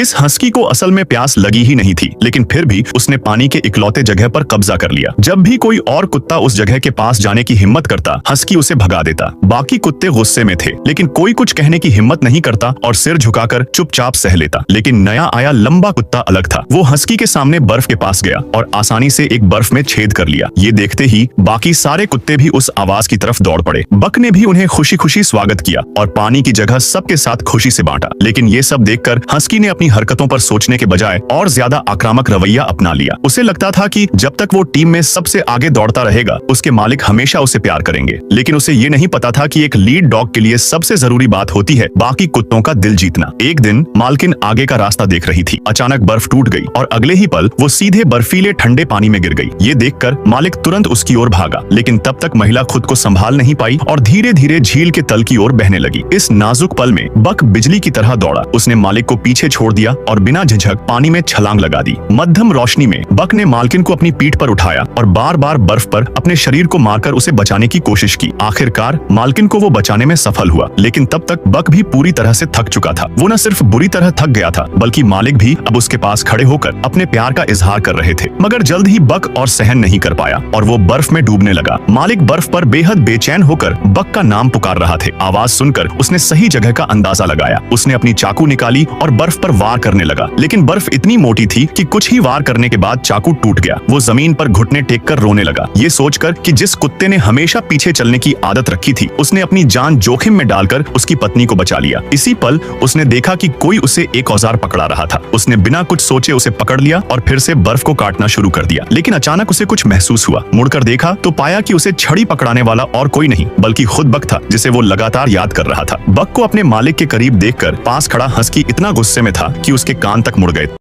इस हस्की को असल में प्यास लगी ही नहीं थी, लेकिन फिर भी उसने पानी के इकलौते जगह पर कब्जा कर लिया। जब भी कोई और कुत्ता उस जगह के पास जाने की हिम्मत करता, हस्की उसे भगा देता। बाकी कुत्ते गुस्से में थे, लेकिन कोई कुछ कहने की हिम्मत नहीं करता और सिर झुकाकर चुपचाप सह लेता। लेकिन नया आया लंबा कुत्ता अलग था। वो हस्की के सामने बर्फ के पास गया और आसानी से एक बर्फ में छेद कर लिया। ये देखते ही बाकी सारे कुत्ते भी उस आवाज की तरफ दौड़ पड़े। बक ने भी उन्हें खुशी खुशी स्वागत किया और पानी की जगह सबके साथ खुशी से बांटा। लेकिन ये सब देखकर हस्की ने अपनी हरकतों पर सोचने के बजाय और ज्यादा आक्रामक रवैया अपना लिया। उसे लगता था कि जब तक वो टीम में सबसे आगे दौड़ता रहेगा, उसके मालिक हमेशा उसे प्यार करेंगे। लेकिन उसे ये नहीं पता था कि एक लीड डॉग के लिए सबसे जरूरी बात होती है बाकी कुत्तों का दिल जीतना। एक दिन मालकिन आगे का रास्ता देख रही थी। अचानक बर्फ टूट गई और अगले ही पल वो सीधे बर्फीले ठंडे पानी में गिर गई। ये देखकर मालिक तुरंत उसकी ओर भागा, लेकिन तब तक महिला खुद को संभाल नहीं पाई और धीरे धीरे झील के तल की ओर बहने लगी। इस नाजुक पल में बक बिजली की तरह दौड़ा। उसने मालिक को पीछे छोड़ दिया और बिना झिझक पानी में छलांग लगा दी। मध्यम रोशनी में बक ने मालकिन को अपनी पीठ पर उठाया और बार बार बर्फ पर अपने शरीर को मारकर उसे बचाने की कोशिश की। आखिरकार मालकिन को वो बचाने में सफल हुआ, लेकिन तब तक बक भी पूरी तरह से थक चुका था। वो न सिर्फ बुरी तरह थक गया था, बल्कि मालिक भी अब उसके पास खड़े होकर अपने प्यार का इजहार कर रहे थे। मगर जल्द ही बक और सहन नहीं कर पाया और वो बर्फ में डूबने लगा। मालिक बर्फ पर बेहद बेचैन होकर बक का नाम पुकार रहा थे। आवाज सुनकर उसने सही जगह का अंदाजा लगाया। उसने अपनी चाकू निकाली और बर्फ पर वार करने लगा, लेकिन बर्फ इतनी मोटी थी कि कुछ ही वार करने के बाद चाकू टूट गया। वो जमीन पर घुटने टेक कर रोने लगा, ये सोचकर कि जिस कुत्ते ने हमेशा पीछे चलने की आदत रखी थी, उसने अपनी जान जोखिम में डालकर उसकी पत्नी को बचा लिया। इसी पल उसने देखा कि कोई उसे एक औजार पकड़ा रहा था। उसने बिना कुछ सोचे उसे पकड़ लिया और फिर से बर्फ को काटना शुरू कर दिया। लेकिन अचानक उसे कुछ महसूस हुआ। मुड़कर देखा तो पाया कि उसे छड़ी पकड़ाने वाला और कोई नहीं बल्कि खुद बक था, जिसे वो लगातार याद कर रहा था। बक को अपने मालिक के करीब देखकर पास खड़ा हस्की इतना गुस्से में था कि उसके कान तक मुड़ गए।